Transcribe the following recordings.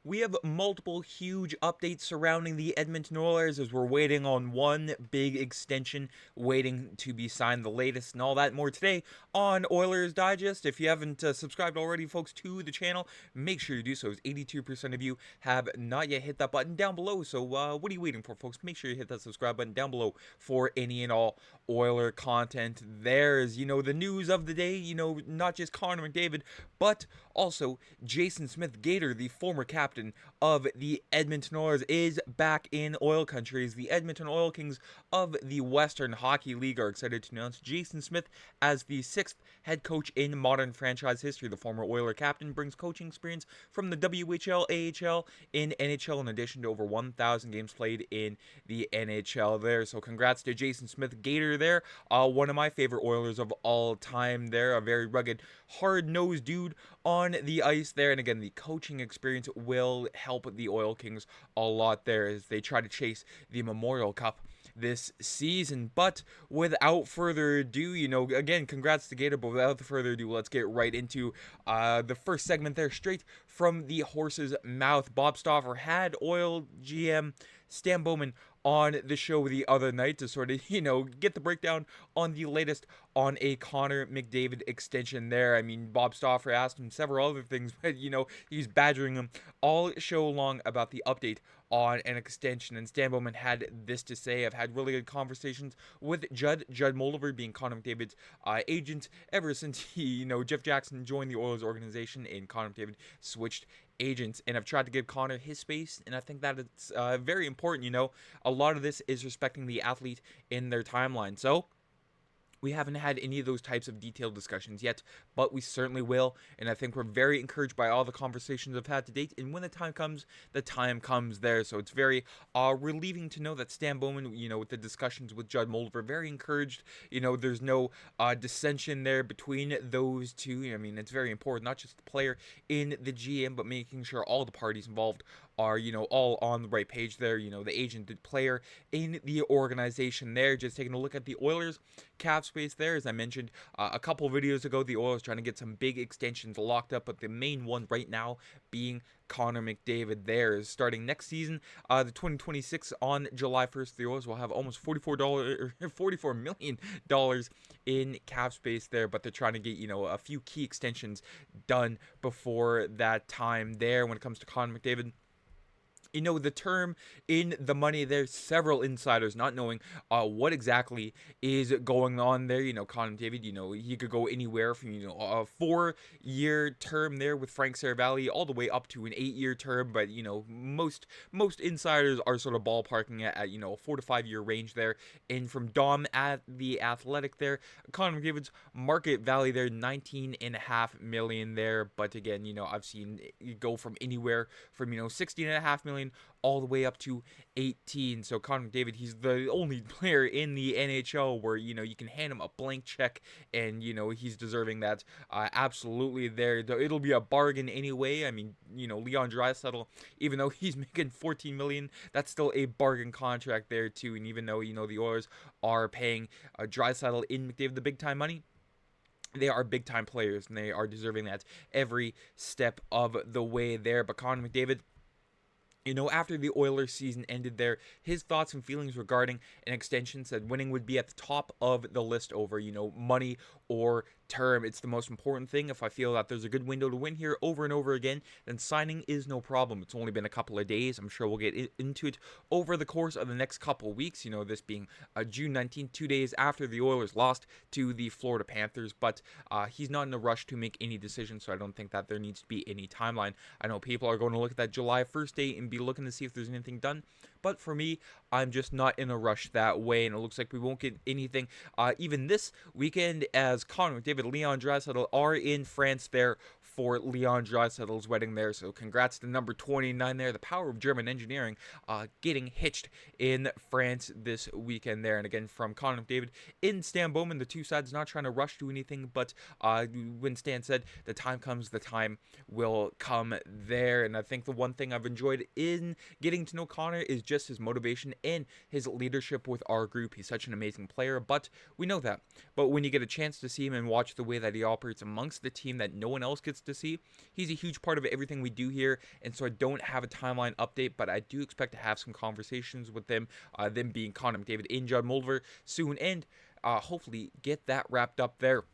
We have multiple huge updates surrounding the Edmonton Oilers as we're waiting on one big extension waiting to be signed, the latest and all that more today on Oilers Digest. If you haven't subscribed already, folks, to the channel, make sure you do so, as 82% of you have not yet hit that button down below. So what are you waiting for, folks? Make sure you hit that subscribe button down below for any and all Oiler content. There's, the news of the day, not just Connor McDavid, but also Jason Smith Gator, the former captain of the Edmonton Oilers, is back in oil countries. The Edmonton Oil Kings of the Western Hockey League are excited to announce Jason Smith as the sixth head coach in modern franchise history. The former Oiler captain brings coaching experience from the WHL, AHL, in NHL, in addition to over 1,000 games played in the NHL there. So congrats to Jason Smith Gator there. One of my favorite Oilers of all time there. A very rugged, hard-nosed dude on the ice there. And again, the coaching experience will help the Oil Kings a lot there as they try to chase the Memorial Cup this season. But without further ado, again, congrats to Gator, but without further ado, let's get right into the first segment there, straight from the horse's mouth. Bob Stauffer had Oil GM Stan Bowman on the show the other night to sort of, get the breakdown on the latest on a Connor McDavid extension there. I mean, Bob Stauffer asked him several other things, but, he's badgering him all show long about the update on an extension. And Stan Bowman had this to say: I've had really good conversations with Judd Moldover, being Connor McDavid's agent, ever since he, Jeff Jackson joined the Oilers organization and Connor McDavid switched agents, and I've tried to give Connor his space, and I think that it's very important. A lot of this is respecting the athlete in their timeline. So we haven't had any of those types of detailed discussions yet, but we certainly will, and I think we're very encouraged by all the conversations I've had to date, and when the time comes there. So it's very relieving to know that Stan Bowman, with the discussions with Judd Moldover, very encouraged. There's no dissension there between those two. I mean, it's very important, not just the player in the GM, but making sure all the parties involved are, all on the right page there. The agent, the player in the organization there. Just taking a look at the Oilers cap space there, as I mentioned a couple videos ago, the Oilers trying to get some big extensions locked up, but the main one right now being Connor McDavid there. Is starting next season, the 2026, on July 1st, the Oilers will have almost $44 million in cap space there, but they're trying to get, a few key extensions done before that time there. When it comes to Connor McDavid, the term in the money, there's several insiders not knowing what exactly is going on there. Connor McDavid, he could go anywhere from, a 4-year term there with Frank Seravalli all the way up to an 8-year term. But, most insiders are sort of ballparking at a 4 to 5 year range there. And from Dom at The Athletic there, Connor McDavid's market value there, $19.5 million there. But again, I've seen it go from anywhere from, $16.5 million all the way up to 18. So Connor McDavid, he's the only player in the NHL where, you can hand him a blank check and, he's deserving that absolutely there. It'll be a bargain anyway. I mean, Leon Draisaitl, even though he's making $14 million, that's still a bargain contract there too. And even though, the Oilers are paying Draisaitl in McDavid the big time money, they are big time players and they are deserving that every step of the way there. But Connor McDavid, after the Oilers season ended there, his thoughts and feelings regarding an extension, said winning would be at the top of the list over, money or term. It's the most important thing. If I feel that there's a good window to win here over and over again, then signing is no problem. It's only been a couple of days. I'm sure we'll get into it over the course of the next couple of weeks, this being June 19th, 2 days after the Oilers lost to the Florida Panthers. But he's not in a rush to make any decisions, so I don't think that there needs to be any timeline. I know people are going to look at that July 1st date and be looking to see if there's anything done, but for me, I'm just not in a rush that way, and it looks like we won't get anything even this weekend, as Connor McDavid, Leon Draisaitl are in France there for Leon Draisaitl's wedding there. So congrats to number 29 there, the power of German engineering, getting hitched in France this weekend there. And again, from Connor McDavid in Stan Bowman, the two sides not trying to rush to anything, but when Stan said the time comes, the time will come there. And I think the one thing I've enjoyed in getting to know Connor is just his motivation and his leadership with our group. He's such an amazing player, but we know that. But when you get a chance to see him and watch the way that he operates amongst the team that no one else gets to see. He's a huge part of everything we do here, and so I don't have a timeline update, but I do expect to have some conversations with them, them being Connor McDavid and Judd Mulder soon, and hopefully get that wrapped up there.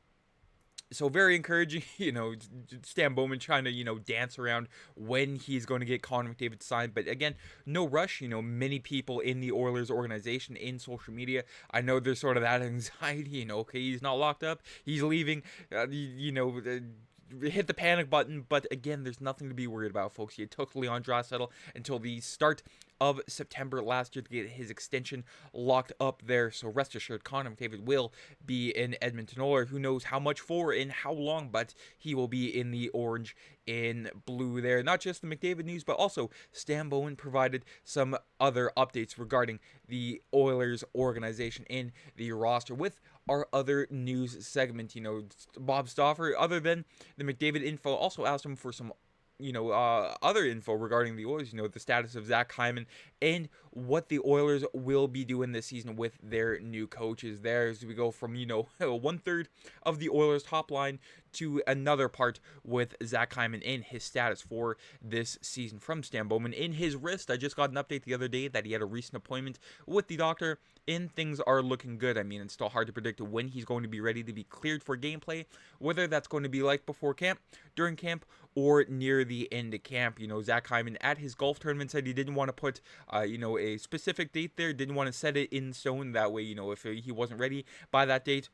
So very encouraging, Stan Bowman trying to, dance around when he's going to get Connor McDavid signed. But again, no rush. Many people in the Oilers organization, in social media, I know there's sort of that anxiety, okay, he's not locked up, he's leaving, hit the panic button. But again, there's nothing to be worried about, folks. It took Leon Draisaitl until the start of September last year to get his extension locked up there. So rest assured, Connor McDavid will be in Edmonton Oiler. Who knows how much for and how long, but he will be in the orange and blue there. Not just the McDavid news, but also Stan Bowman provided some other updates regarding the Oilers organization and the roster with our other news segment. Bob Stauffer, other than the McDavid info, also asked him for some other info regarding the Oilers, the status of Zach Hyman and what the Oilers will be doing this season with their new coaches there, as we go from, 1/3 of the Oilers top line to another part with Zach Hyman and his status for this season from Stan Bowman. In his wrist, I just got an update the other day that he had a recent appointment with the doctor, and things are looking good. I mean, it's still hard to predict when he's going to be ready to be cleared for gameplay, whether that's going to be like before camp, during camp, or near the end of camp. Zach Hyman at his golf tournament said he didn't want to put, a specific date there, didn't want to set it in stone. That way, if he wasn't ready by that date,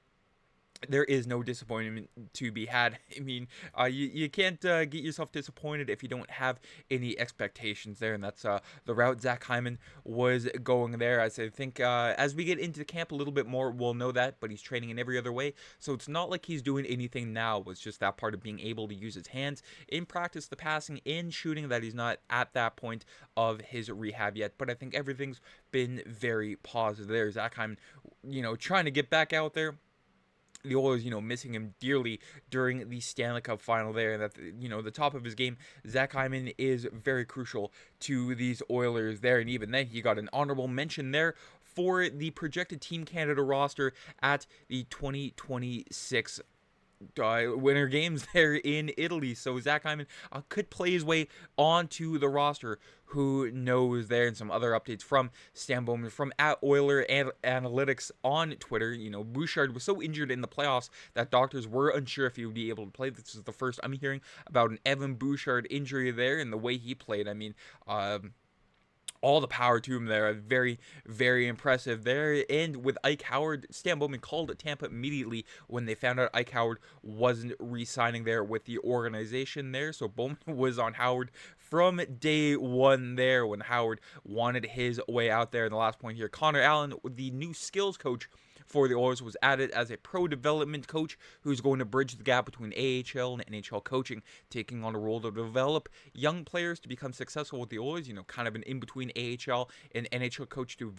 there is no disappointment to be had. I mean, you can't get yourself disappointed if you don't have any expectations there, and that's the route Zach Hyman was going there. As I think as we get into camp a little bit more, we'll know that, but he's training in every other way, so it's not like he's doing anything now. It's just that part of being able to use his hands in practice, the passing and shooting, that he's not at that point of his rehab yet. But I think everything's been very positive there. Zach Hyman, trying to get back out there. The Oilers, missing him dearly during the Stanley Cup final there. That, the top of his game, Zach Hyman is very crucial to these Oilers there. And even then, he got an honorable mention there for the projected Team Canada roster at the 2026 winter games there in Italy. So Zach Hyman could play his way onto the roster. Who knows there? And some other updates from Stan Bowman from @Oiler Analytics on Twitter. Bouchard was so injured in the playoffs that doctors were unsure if he would be able to play. This is the first I'm hearing about an Evan Bouchard injury there, and the way he played. I mean, all the power to him there. Very, very impressive there. And with Ike Howard, Stan Bowman called Tampa immediately when they found out Ike Howard wasn't re-signing there with the organization there. So Bowman was on Howard from day one there when Howard wanted his way out there. In the last point here, Connor Allen, the new skills coach for the Oilers, was added as a pro development coach who's going to bridge the gap between AHL and NHL coaching, taking on a role to develop young players to become successful with the Oilers, kind of an in-between AHL and NHL coach to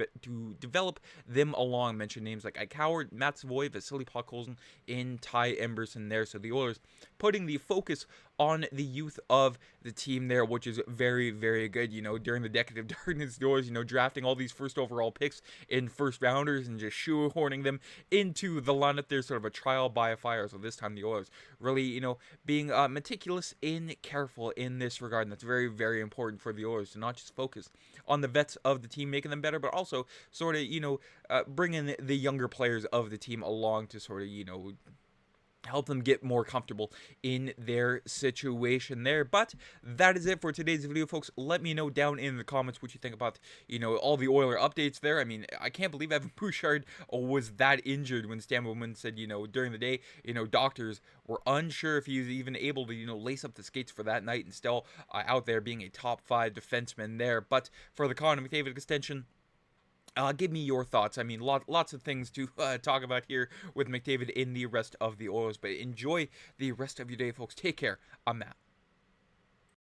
develop them along. Mention names like Ike Howard, Matt Savoy, Vasily Podkolzin, and Ty Emberson there. So the Oilers putting the focus on the youth of the team there, which is very, very good. During the decade of darkness, the Oilers, drafting all these first overall picks in first rounders and just shoehorning them into the lineup. There's sort of a trial by a fire. So this time the Oilers really, being meticulous and careful in this regard. And that's very, very important for the Oilers to not just focus on the vets of the team, making them better, but also sort of, bringing the younger players of the team along to sort of, help them get more comfortable in their situation there. But that is it for today's video, folks. Let me know down in the comments what you think about, all the Oiler updates there. I mean, I can't believe Evan Bouchard was that injured when Stan Bowman said, during the day, doctors were unsure if he was even able to, lace up the skates for that night and still out there being a top 5 defenseman there. But for the Connor McDavid extension, give me your thoughts. I mean, lots of things to talk about here with McDavid in the rest of the Oilers. But enjoy the rest of your day, folks. Take care. I'm Matt.